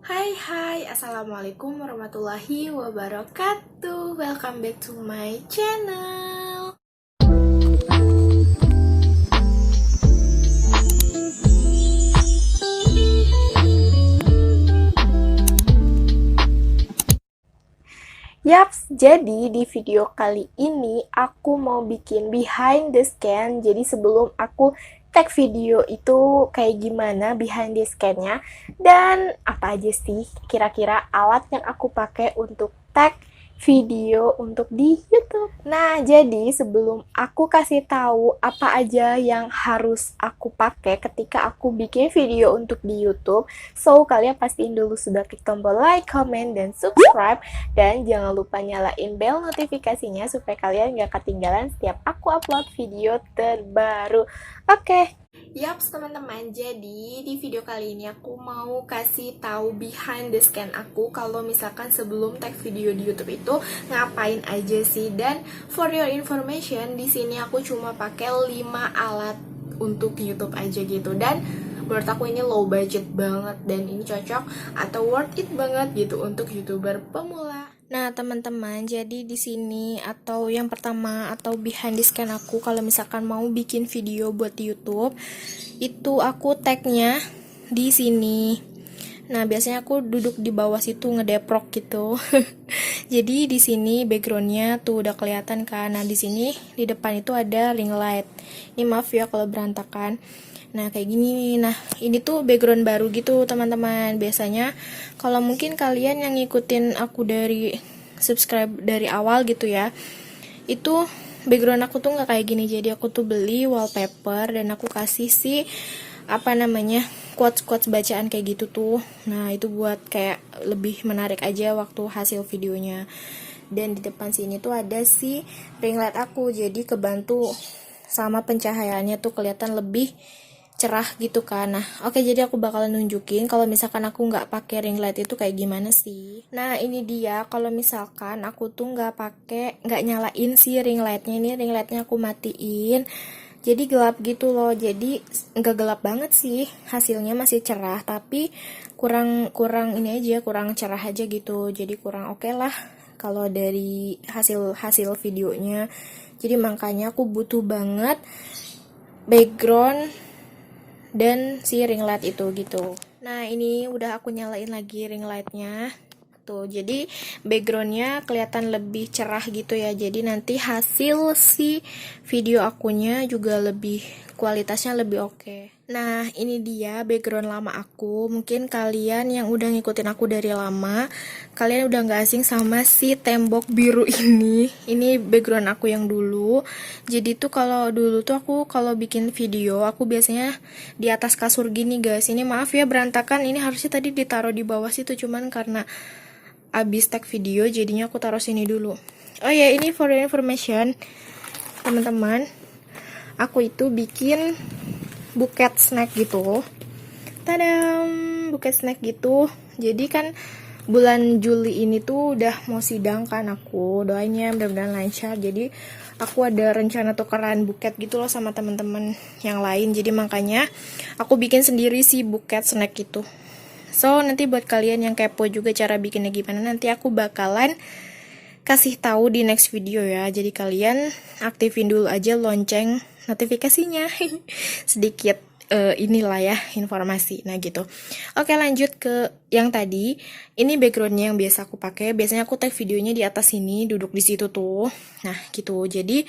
Hai, Assalamualaikum warahmatullahi wabarakatuh. Welcome back to my channel. Yaps, jadi di video kali ini aku mau bikin behind the scan. Jadi sebelum aku tag video itu kayak gimana behind the scan-nya dan apa aja sih kira-kira alat yang aku pakai untuk tag video untuk di YouTube. Nah, jadi sebelum aku kasih tahu apa aja yang harus aku pakai ketika aku bikin video untuk di YouTube, so kalian pastiin dulu sudah klik tombol like, comment, dan subscribe, dan jangan lupa nyalain bel notifikasinya supaya kalian gak ketinggalan setiap aku upload video terbaru. Oke. Yaps teman-teman, jadi di video kali ini aku mau kasih tahu behind the scan aku kalau misalkan sebelum tag video di YouTube itu ngapain aja sih. Dan for your information, di sini aku cuma pakai 5 alat untuk YouTube aja gitu. Dan menurut aku ini low budget banget dan ini cocok atau worth it banget gitu untuk YouTuber pemula. Nah, teman-teman, jadi di sini atau yang pertama atau behind the scan aku kalau misalkan mau bikin video buat di YouTube, itu aku tagnya di sini. Nah, biasanya aku duduk di bawah situ ngedeprok gitu. Jadi di sini backgroundnya tuh udah kelihatan kan. Nah, di sini di depan itu ada ring light. Ini maaf ya kalau berantakan. Nah, kayak gini. Nah, ini tuh background baru gitu, teman-teman. Biasanya kalau mungkin kalian yang ngikutin aku dari subscribe dari awal gitu ya, itu background aku tuh nggak kayak gini. Jadi aku tuh beli wallpaper dan aku kasih sih quotes bacaan kayak gitu tuh. Nah, itu buat kayak lebih menarik aja waktu hasil videonya. Dan di depan sini tuh ada si ring light aku, jadi kebantu sama pencahayaannya tuh kelihatan lebih cerah gitu kan. Nah, oke, jadi aku bakalan nunjukin kalau misalkan aku nggak pakai ring light itu kayak gimana sih. Nah, ini dia kalau misalkan aku tuh nggak nyalain si ring lightnya. Ini ring lightnya aku matiin, jadi gelap gitu loh. Jadi nggak gelap banget sih, hasilnya masih cerah, tapi kurang ini aja, kurang cerah aja gitu. Jadi kurang oke lah kalau dari hasil videonya. Jadi makanya aku butuh banget background dan si ring light itu gitu. Nah, ini udah aku nyalain lagi ring lightnya tuh, jadi backgroundnya kelihatan lebih cerah gitu ya. Jadi nanti hasil si video akunya juga lebih kualitasnya lebih oke. Nah, ini dia background lama aku. Mungkin kalian yang udah ngikutin aku dari lama, kalian udah gak asing sama si tembok biru ini. Ini background aku yang dulu. Jadi tuh kalau dulu tuh aku kalau bikin video, aku biasanya di atas kasur gini guys. Ini maaf ya berantakan, ini harusnya tadi ditaruh di bawah situ, cuman karena abis tag video jadinya aku taruh sini dulu. Oh ya, ini for your information teman-teman, aku itu bikin buket snack gitu. Tadam, buket snack gitu. Jadi kan bulan Juli ini tuh udah mau sidang kan, aku doanya mudah-mudahan lancar. Jadi aku ada rencana tukeran buket gitu loh sama teman-teman yang lain. Jadi makanya aku bikin sendiri sih buket snack gitu. So, nanti buat kalian yang kepo juga cara bikinnya gimana, nanti aku bakalan kasih tahu di next video ya. Jadi kalian aktifin dulu aja lonceng notifikasinya. Sedikit inilah ya informasi. Nah gitu. Oke, lanjut ke yang tadi. Ini backgroundnya yang biasa aku pakai. Biasanya aku tag videonya di atas sini, duduk di situ tuh. Nah gitu. Jadi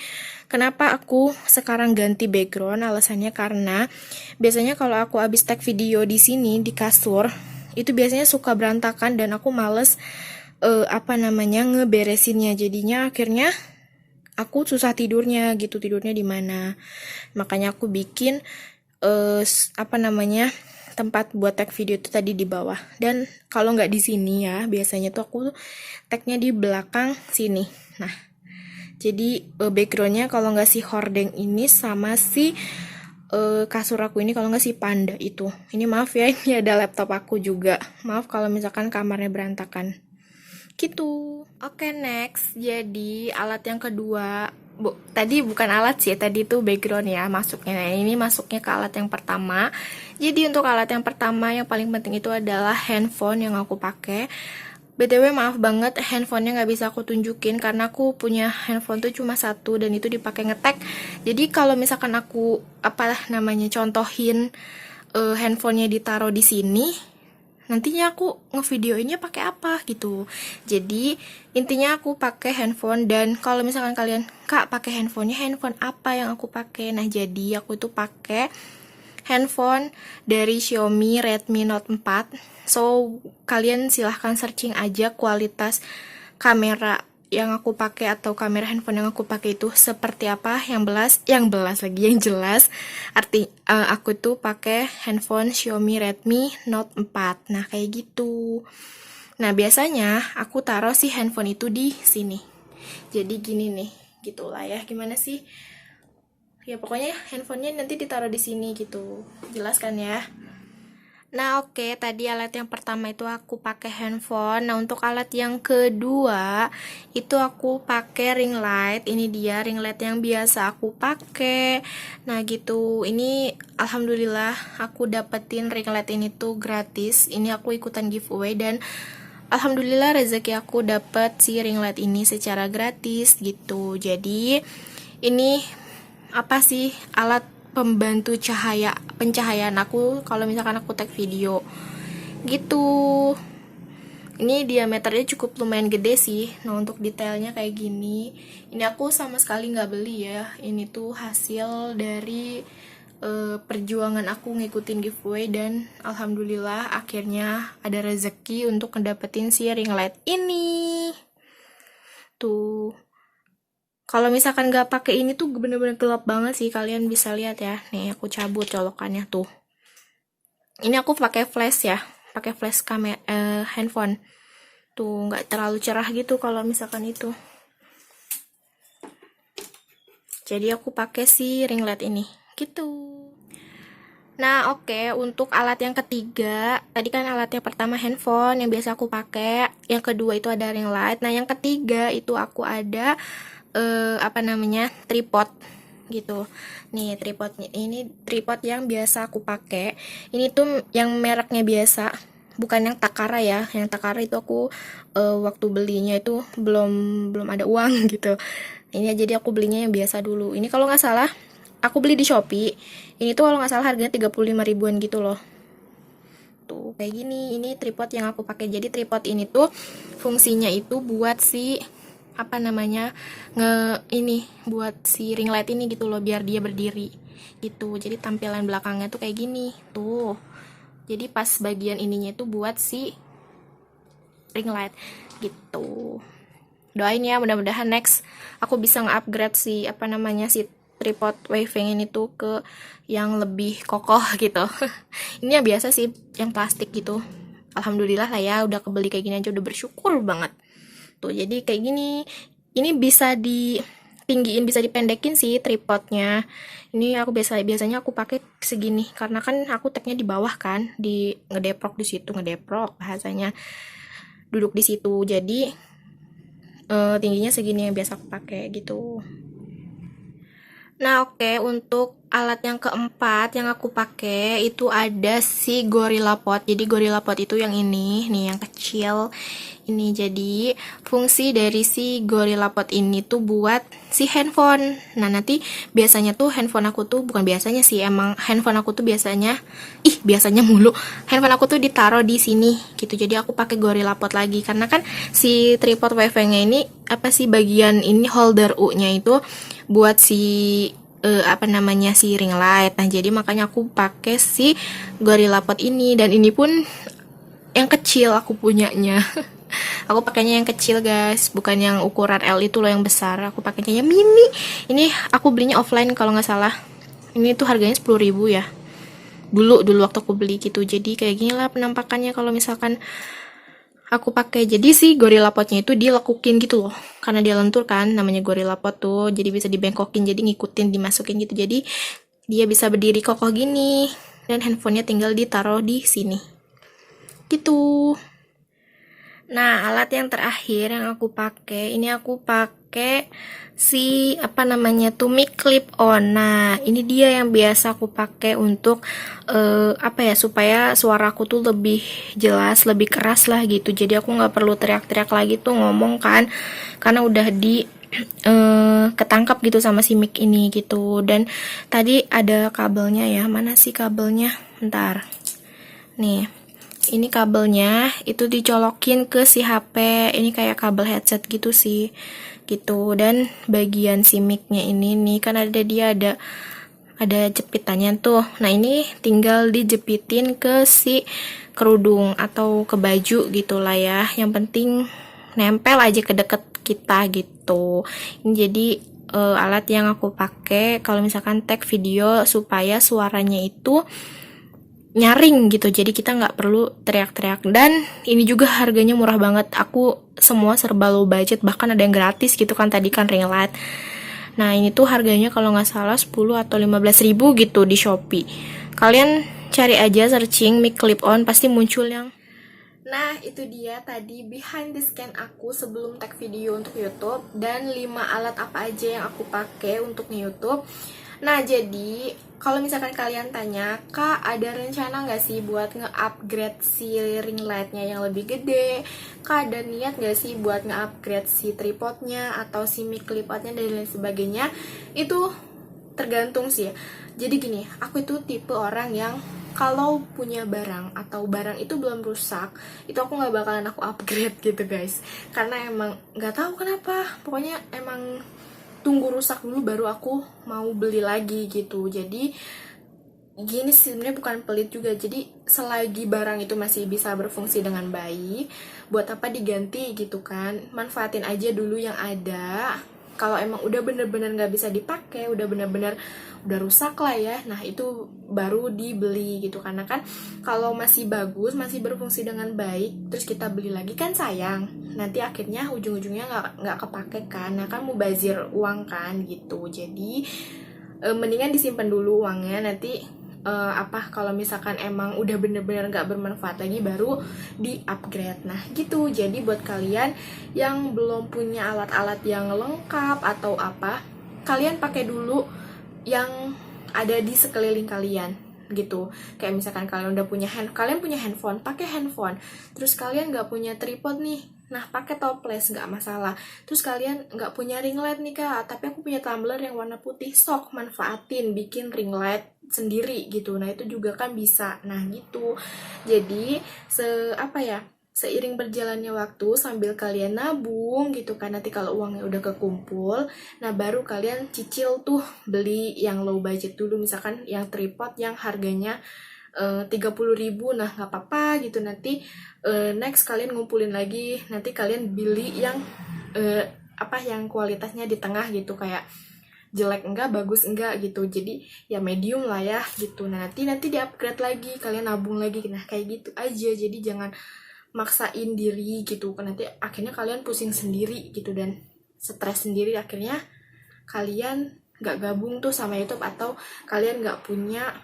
kenapa aku sekarang ganti background? Alasannya karena biasanya kalau aku habis tag video di sini di kasur, itu biasanya suka berantakan dan aku males ngeberesinnya. Jadinya akhirnya aku susah tidurnya gitu, tidurnya di mana. Makanya aku bikin tempat buat tag video itu tadi di bawah. Dan kalau nggak di sini ya, biasanya tuh aku tagnya di belakang sini. Nah, jadi backgroundnya kalau nggak si hordeng ini sama si kasur aku ini, kalau nggak si panda itu. Ini maaf ya, ini ada laptop aku juga. Maaf kalau misalkan kamarnya berantakan. Gitu. Oke, next. Jadi alat yang kedua tadi bukan alat sih, tadi itu background ya masuknya. Nah, ini masuknya ke alat yang pertama. Jadi untuk alat yang pertama yang paling penting itu adalah handphone yang aku pakai. BTW maaf banget, handphonenya nggak bisa aku tunjukin karena aku punya handphone tuh cuma satu dan itu dipakai ngetek. Jadi kalau misalkan aku contohin handphonenya ditaruh di sini, nantinya aku ngevideoinnya pakai apa gitu. Jadi intinya aku pakai handphone, dan kalau misalkan kalian, kak pakai handphonenya handphone apa yang aku pakai, nah jadi aku itu pakai handphone dari Xiaomi Redmi Note 4. So kalian silahkan searching aja kualitas kamera yang aku pakai atau kamera handphone yang aku pakai itu seperti apa, yang jelas. Aku tuh pakai handphone Xiaomi Redmi Note 4. Nah, kayak gitu. Nah, biasanya aku taruh si handphone itu di sini. Jadi gini nih, gitulah ya. Gimana sih? Ya pokoknya handphonenya nanti ditaruh di sini gitu. Jelas kan ya? Nah, oke, tadi alat yang pertama itu aku pakai handphone. Nah, untuk alat yang kedua itu aku pakai ring light. Ini dia ring light yang biasa aku pakai. Nah, gitu. Ini alhamdulillah aku dapetin ring light ini tuh gratis. Ini aku ikutan giveaway dan alhamdulillah rezeki aku dapet si ring light ini secara gratis gitu. Jadi, ini apa sih alat pembantu pencahayaan aku kalau misalkan aku tag video gitu. Ini diameternya cukup lumayan gede sih. Nah, untuk detailnya kayak gini, ini aku sama sekali nggak beli ya, ini tuh hasil dari perjuangan aku ngikutin giveaway, dan alhamdulillah akhirnya ada rezeki untuk ngedapetin si ring light ini tuh. Kalau misalkan nggak pakai ini tuh bener-bener gelap banget sih, kalian bisa lihat ya. Nih aku cabut colokannya tuh. Ini aku pakai flash ya, pakai flash handphone. Tuh nggak terlalu cerah gitu kalau misalkan itu. Jadi aku pakai si ring light ini, gitu. Nah, oke, untuk alat yang ketiga, tadi kan alat yang pertama handphone yang biasa aku pakai, yang kedua itu ada ring light. Nah, yang ketiga itu aku ada tripod gitu. Nih tripodnya, ini tripod yang biasa aku pakai. Ini tuh yang mereknya biasa, bukan yang Takara ya. Yang Takara itu aku waktu belinya itu belum ada uang gitu. Ini jadi aku belinya yang biasa dulu. Ini kalau nggak salah aku beli di Shopee. Ini tuh kalau nggak salah harganya 35 ribuan gitu loh. Tuh kayak gini. Ini tripod yang aku pakai. Jadi tripod ini tuh fungsinya itu buat si buat si ring light ini gitu loh, biar dia berdiri gitu. Jadi tampilan belakangnya tuh kayak gini tuh. Jadi pas bagian ininya itu buat si ring light gitu. Doain ya, mudah-mudahan next aku bisa nge-upgrade si si tripod waving ini tuh ke yang lebih kokoh gitu. Ini yang biasa sih, yang plastik gitu. Alhamdulillah lah ya, udah kebeli kayak gini aja udah bersyukur banget. Tuh, jadi kayak gini. Ini bisa ditinggiin, bisa dipendekin sih tripodnya. Ini aku biasanya aku pakai segini karena kan aku tagnya di bawah kan, di ngedeprok bahasanya. Duduk di situ. Jadi tingginya segini yang biasa aku pakai gitu. Nah, oke, untuk alat yang keempat yang aku pakai itu ada si Gorilla Pod. Jadi Gorilla Pod itu yang ini, nih yang kecil. Ini jadi fungsi dari si Gorilla Pod ini tuh buat si handphone. Nah, nanti biasanya tuh handphone aku tuh, bukan biasanya sih, emang handphone aku tuh biasanya mulu. Handphone aku tuh ditaruh di sini gitu. Jadi aku pakai Gorilla Pod lagi karena kan si tripod wifi-nya ini bagian ini holder U-nya itu buat si si ring light. Nah, jadi makanya aku pakai si Gorilla Pod ini, dan ini pun yang kecil aku punyanya. Aku pakainya yang kecil guys, bukan yang ukuran L itu loh, yang besar. Aku pakainya yang mini. Ini aku belinya offline kalau nggak salah. Ini tuh harganya 10.000 ya. Dulu waktu aku beli gitu. Jadi kayak gini lah penampakannya kalau misalkan aku pakai. Jadi si Gorilla Pod-nya itu dilekukin gitu loh, karena dia lentur kan, namanya Gorilla Pod tuh, jadi bisa dibengkokin, jadi ngikutin, dimasukin gitu. Jadi dia bisa berdiri kokoh gini, dan handphonenya tinggal ditaruh di sini gitu. Nah, alat yang terakhir yang aku pakai, ini aku pakai si apa namanya tuh mic clip on. Nah, ini dia yang biasa aku pakai untuk apa ya, supaya suaraku tuh lebih jelas, lebih keras lah gitu. Jadi aku nggak perlu teriak-teriak lagi tuh ngomong kan, karena udah di ketangkap gitu sama si mic ini gitu. Dan tadi ada kabelnya ya, mana sih kabelnya? Bentar. Nih, ini kabelnya itu dicolokin ke si HP. Ini kayak kabel headset gitu sih, gitu. Dan bagian si mic-nya ini nih kan ada jepitannya tuh. Nah, ini tinggal dijepitin ke si kerudung atau ke baju gitulah ya. Yang penting nempel aja ke deket kita gitu. Ini jadi alat yang aku pakai kalau misalkan tag video supaya suaranya itu nyaring gitu, jadi kita nggak perlu teriak-teriak. Dan ini juga harganya murah banget, aku semua serba low budget, bahkan ada yang gratis gitu kan tadi kan ring light. Nah, ini tuh harganya kalau nggak salah 10 atau 15 ribu gitu di Shopee. Kalian cari aja searching mic clip on, pasti muncul yang. Nah, itu dia tadi behind the scan aku sebelum tag video untuk YouTube, dan 5 alat apa aja yang aku pakai untuk YouTube. Nah, jadi kalau misalkan kalian tanya, Kak, ada rencana nggak sih buat nge-upgrade si ring light-nya yang lebih gede? Kak, ada niat nggak sih buat nge-upgrade si tripodnya atau si mic clip-nya dan lain sebagainya? Itu tergantung sih ya. Jadi gini, aku itu tipe orang yang kalau punya barang atau barang itu belum rusak, itu aku nggak bakalan aku upgrade gitu guys. Karena emang nggak tahu kenapa, pokoknya emang tunggu rusak dulu baru aku mau beli lagi gitu. Jadi gini sih, sebenarnya bukan pelit juga. Jadi selagi barang itu masih bisa berfungsi dengan baik, buat apa diganti gitu kan, manfaatin aja dulu yang ada. Kalau emang udah bener-bener nggak bisa dipakai, udah bener-bener udah rusak lah ya, nah itu baru dibeli gitu. Karena kan kalau masih bagus, masih berfungsi dengan baik, terus kita beli lagi kan sayang, nanti akhirnya ujung-ujungnya nggak kepake kan. Nah kan mubazir uang kan gitu. Jadi mendingan disimpan dulu uangnya, nanti kalau misalkan emang udah bener-bener nggak bermanfaat lagi baru di upgrade. Nah gitu. Jadi buat kalian yang belum punya alat-alat yang lengkap atau apa, kalian pakai dulu yang ada di sekeliling kalian gitu. Kayak misalkan kalian udah punya handphone, pakai handphone. Terus kalian nggak punya tripod nih, nah pakai toples nggak masalah. Terus kalian nggak punya ring light nih Kak, tapi aku punya tumbler yang warna putih, sok manfaatin bikin ring light sendiri gitu. Nah itu juga kan bisa. Nah gitu. Jadi seiring berjalannya waktu sambil kalian nabung gitu kan, nanti kalau uangnya udah kekumpul, nah baru kalian cicil tuh beli yang low budget dulu, misalkan yang tripod yang harganya 30.000. Nah nggak apa-apa gitu, nanti next kalian ngumpulin lagi, nanti kalian beli yang yang kualitasnya di tengah gitu, kayak jelek enggak, bagus enggak gitu. Jadi ya medium lah ya gitu. Nah nanti di upgrade lagi, kalian nabung lagi. Nah kayak gitu aja. Jadi jangan maksain diri gitu kan, nanti akhirnya kalian pusing sendiri gitu dan stres sendiri, akhirnya kalian nggak gabung tuh sama YouTube, atau kalian nggak punya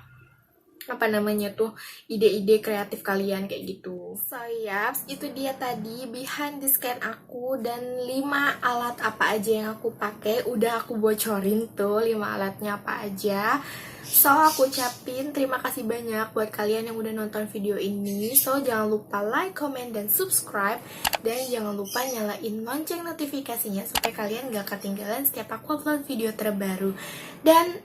ide-ide kreatif kalian kayak gitu. So yaps, itu dia tadi behind the scan aku, dan 5 alat apa aja yang aku pakai udah aku bocorin tuh, 5 alatnya apa aja. So aku ucapin terima kasih banyak buat kalian yang udah nonton video ini. So jangan lupa like, comment, dan subscribe, dan jangan lupa nyalain lonceng notifikasinya supaya kalian gak ketinggalan setiap aku upload video terbaru. Dan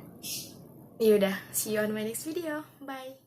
yaudah, see you on my next video. Bye.